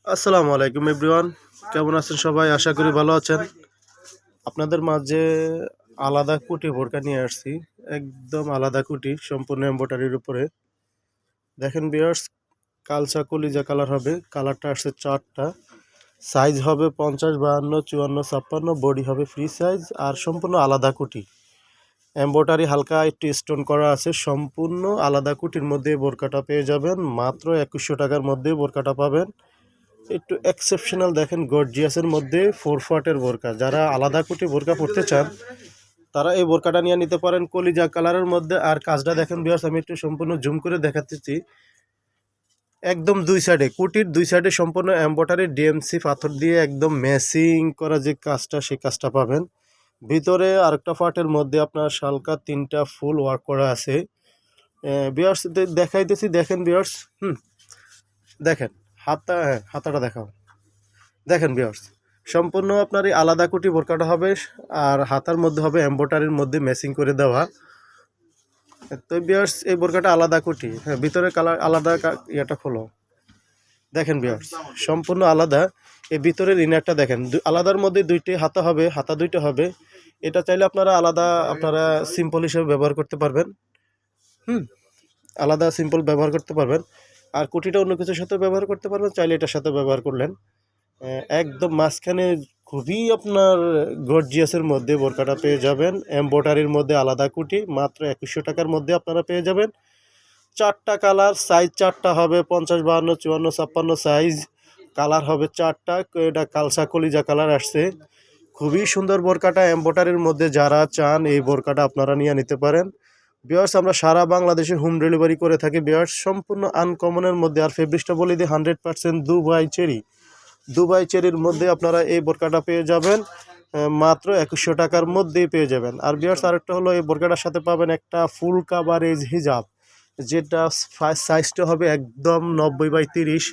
আসসালামু আলাইকুম এভরিওয়ান, কেমন আছেন সবাই? আশা করি ভালো আছেন। আপনাদের মাঝে আলাদা কুটি বোরকা নিয়ে আসছি, একদম আলাদা কুটি সম্পূর্ণ এমব্রয়ডারির উপরে। দেখেন ভিউয়ার্স, কালচা কলিজা কালার হবে, কালারটা আসছে চারটা, সাইজ হবে 50, 52, 54, 56, বডি হবে ফ্রি সাইজ আর সম্পূর্ণ আলাদা কুটি। এমব্রয়ডারি হালকা একটু স্টোন করা আছে, সম্পূর্ণ আলাদা কুটির মধ্যে বোরকাটা পেয়ে যাবেন। মাত্র 2100 টাকার মধ্যে বোরকাটা পাবেন। একটু এক্সেপশনাল দেখেন, গর্জিয়াসের মধ্যে 4 ফাটের বোরকা। যারা আলাদা কুটি বোরকা পরতে চান তারা এই বোরকাটা নিয়ে নিতে পারেন, কলিজা কালারের মধ্যে। আর কাজটা দেখেন ভিউয়ার্স, আমি একটু সম্পূর্ণ জুম করে দেখাতেছি। একদম দুই সাইডে, কুটির দুই সাইডে সম্পূর্ণ এমব্রয়ডারি ডিএমসি পাথর দিয়ে একদম ম্যাচিং করা যে কাজটা, সেই কাজটা পাবেন। ভিতরে আরেকটা পার্টের মধ্যে আপনার হালকা 3টা ফুল ওয়ার্ক করা আছে। ভিউয়ার্স দেখাইতেছি, দেখেন ভিউয়ার্স, দেখেন হাতা, হ্যাঁ হাতাটা দেখাও। দেখেন ভিউয়ার্স, সম্পূর্ণ আপনার এই আলাদা কুটি বোরকাটা হবে আর হাতার মধ্যে হবে এমব্রয়ডারির মধ্যে ম্যাচিং করে দেওয়া। তো ভিউয়ার্স, এই বোরকাটা আলাদা কুটি, হ্যাঁ ভিতরে কালার আলাদা, ইয়েটা খোলো। দেখেন ভিউয়ার্স, সম্পূর্ণ আলাদা। এই ভিতরের ইনারটা দেখেন, আলাদার মধ্যে দুইটি হাতা হবে, হাতা দুইটা হবে। এটা চাইলে আপনারা আলাদা, আপনারা সিম্পল হিসেবে ব্যবহার করতে পারবেন। আলাদা সিম্পল ব্যবহার করতে পারবেন। আর কুটিটা অন্য কিছুর সাথে ব্যবহার করতে পারবেন, চাইলে এটার সাথে ব্যবহার করলেন। একদম মাঝখানে খুবই আপনার গর্জিয়াসের মধ্যে বোরকাটা পেয়ে যাবেন। এমব্রয়ডারির মধ্যে আলাদা কুটি, মাত্র 2100 টাকার মধ্যে আপনারা পেয়ে যাবেন। 4টা কালার, সাইজ 4টা হবে, 50, 52, 54, 56 সাইজ। কালার হবে 4টা। এটা কালসা কলিজা কালার আসছে। খুবই সুন্দর বোরকাটা, এমব্রয়ডারির মধ্যে যারা চান এই বোরকাটা আপনারা নিয়ে নিতে পারেন। ভিউয়ার্স, আমরা সারা বাংলাদেশে হোম ডেলিভারি করে থাকি ভিউয়ার্স, সম্পূর্ণ আনকমনের মধ্যে। আর ফেব্রিক্সটা বলে দিই 100% দুবাই চেরি। দুবাই চেরির মধ্যে আপনারা এই বোরকাটা পেয়ে যাবেন মাত্র 2100 টাকার মধ্যেই পেয়ে যাবেন। আর ভিউয়ার্স, আরেকটা হলো, এই বোরকাটার সাথে পাবেন একটা ফুল কাভারেজ হিজাব, যেটা সাইজটা হবে একদম 90/30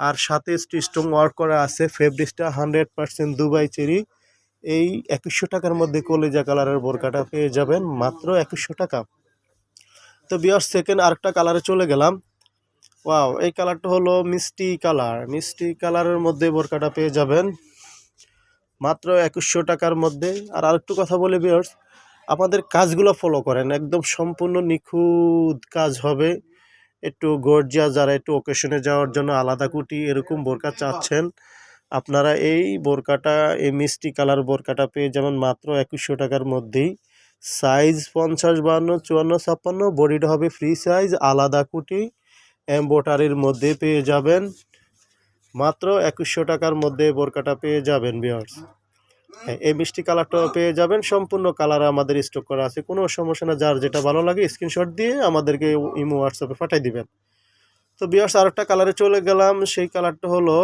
আর সাথে স্টোন ওয়ার্ক করা আছে। ফেব্রিক্সটা 100% দুবাই চেরি। এই 2100 টাকার মধ্যে কলিজা কালারের বোরকাটা পেয়ে যাবেন মাত্র 2100 টাকা। তো ভিউয়ার্স, সেকেন্ড আরেকটা কালারে চলে গেলাম। ওয়াও, এই কালারটা হলো মিষ্টি কালার। মিষ্টি কালারের মধ্যে বোরকাটা পেয়ে যাবেন মাত্র 2100 টাকার মধ্যে। আর আরেকটু কথা বলে ভিউয়ার্স, আমাদের কাজগুলো ফলো করেন, একদম সম্পূর্ণ নিখুঁত কাজ হবে। একটু গর্জিয়াস, যারা একটু ওকেশনে যাওয়ার জন্য আলাদা কুটি এরকম বোরকা চাচ্ছেন, আপনারা এই বোরকাটা, এই মিষ্টি কালার বোরকাটা পেয়ে যাবেন মাত্র 2100 টাকার মধ্যেই। সাইজ 50, 52, 54, 56, বডিটা হবে ফ্রি সাইজ, আলাদা কুটি এমব্রয়ডারির মধ্যে পেয়ে যাবেন মাত্র 2100 টাকার মধ্যে বোরকাটা পেয়ে যাবেন ভিউয়ার্স। হ্যাঁ, এই মিষ্টি কালারটাও পেয়ে যাবেন। সম্পূর্ণ কালার আমাদের স্টক করা আছে, কোনো সমস্যা না। যার যেটা ভালো লাগে স্ক্রিনশট দিয়ে আমাদেরকে ইমো হোয়াটসঅ্যাপে পাঠিয়ে দিবেন। তো ভিউয়ার্স, আরেকটা কালারে চলে গেলাম। সেই কালারটা হলো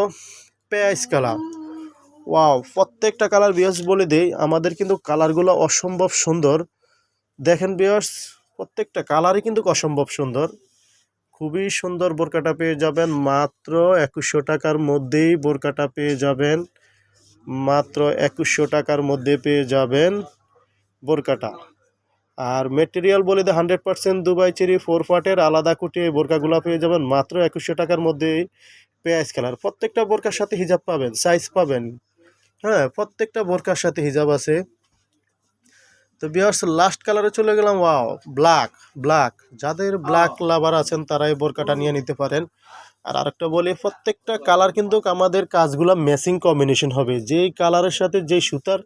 পেঁয়াজ কালার। ওয়াও, প্রত্যেকটা কালার ভিউয়ার্স বলে দেই, আমাদের কিন্তু কালারগুলো অসম্ভব সুন্দর। দেখেন ভিউয়ার্স, প্রত্যেকটা কালারই কিন্তু অসম্ভব সুন্দর। খুবই সুন্দর বোরকাটা পেয়ে যাবেন মাত্র 2100 টাকার মধ্যেই। বোরকাটা পেয়ে যাবেন মাত্র 2100 টাকার মধ্যে পেয়ে যাবেন বোরকাটা। আর মেটেরিয়াল বলে দেয় 100% দুবাই চেরি 4 ফাটের আলাদা কুটি। এই বোরকাগুলো পেয়ে যাবেন মাত্র 2100 টাকার মধ্যেই। পেঁয়াজ কালার, প্রত্যেকটা বোরকার সাথে হিজাব পাবেন, সাইজ পাবেন। হ্যাঁ, প্রত্যেকটা বোরকার সাথে হিজাব আছে। তো ভিউয়ার্স, লাস্ট কালারে চলে গেলাম। Wow, black. ব্ল্যাক, যাদের ব্ল্যাক লাভার আছেন তারা এই বোরকাটা নিয়ে নিতে পারেন। আর আরেকটা বলি, প্রত্যেকটা কালার কিন্তু আমাদের কাজগুলা ম্যাচিং কম্বিনেশন হবে। যেই কালারের সাথে যেই সুতার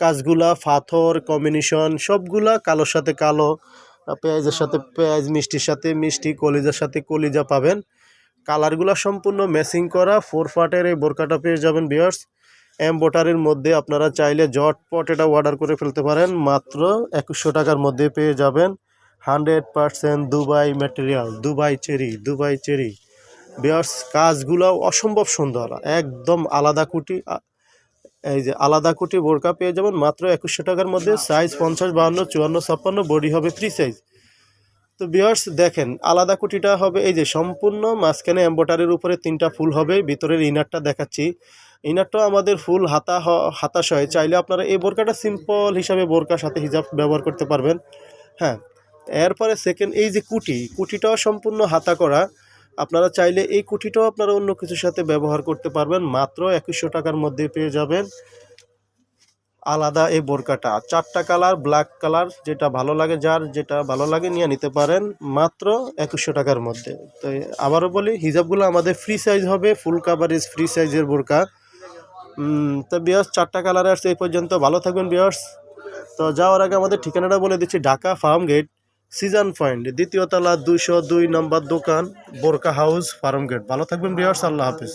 কাজগুলা, পাথর কম্বিনেশন সবগুলা, কালোর সাথে কালো, পেঁয়াজের সাথে পেঁয়াজ, মিষ্টির সাথে মিষ্টি, কলিজার সাথে কলিজা পাবেন। কালারগুলা সম্পূর্ণ ম্যাচিং করা 4 ফাটের এই বোরকাটা পেয়ে যাবেন ভিউয়ার্স। এমব্রয়ডারির মধ্যে আপনারা চাইলে জটপট এটা অর্ডার করে ফেলতে পারেন, মাত্র 2100 টাকার মধ্যে পেয়ে যাবেন। 100% Dubai material, Dubai cherry, Dubai cherry. Viewers, কাজগুলো অসম্ভব সুন্দর, একদম আলাদা কুটি। এই যে আলাদা কুটি বোরকা পেয়ে যাবেন মাত্র 2100 টাকার মধ্যে। সাইজ 50, 52, 54, 56, বডি হবে ফ্রি সাইজ। তো ভিউয়ার্স দেখেন, আলাদা কুটিটা হবে এই যে সম্পূর্ণ মাঝখানে এমব্রয়ডারির উপরে 3টা ফুল হবে। ভিতরের ইনারটা দেখাচ্ছি, ইনারটাও আমাদের ফুল হাতা, হাতা সহ। চাইলে আপনারা এই বোরকাটা সিম্পল হিসাবে বোরকার সাথে হিজাব ব্যবহার করতে পারবেন। হ্যাঁ, এরপরে সেকেন্ড, এই যে কুটিটাও সম্পূর্ণ হাতা করা। আপনারা চাইলে এই কুঠিটাও আপনারা অন্য কিছুর সাথে ব্যবহার করতে পারবেন। মাত্র 2100 টাকার মধ্যে পেয়ে যাবেন আলাদা এই বোরকাটা। 4টা কালার, ব্ল্যাক কালার, যেটা ভালো লাগে, যার যেটা ভালো লাগে নিয়ে নিতে পারেন মাত্র 2100 টাকার মধ্যে। তো আবারও বলি, হিজাবগুলো আমাদের ফ্রি সাইজ হবে, ফুল কাভারেজ ফ্রি সাইজের বোরকা। তো ভিউয়ার্স, 4টা কালারে আসছে এই পর্যন্ত। ভালো থাকবেন ভিউয়ার্স। তো যাওয়ার আগে আমাদের ঠিকানাটা বলে দিচ্ছি, ঢাকা ফার্ম গেট, সিজন পয়েন্ট, 2য় তলা, 202 নম্বর দোকান, বোরকা হাউস, ফার্ম গেট। ভালো থাকবেন ভিউয়ার্স, আল্লাহ হাফিজ।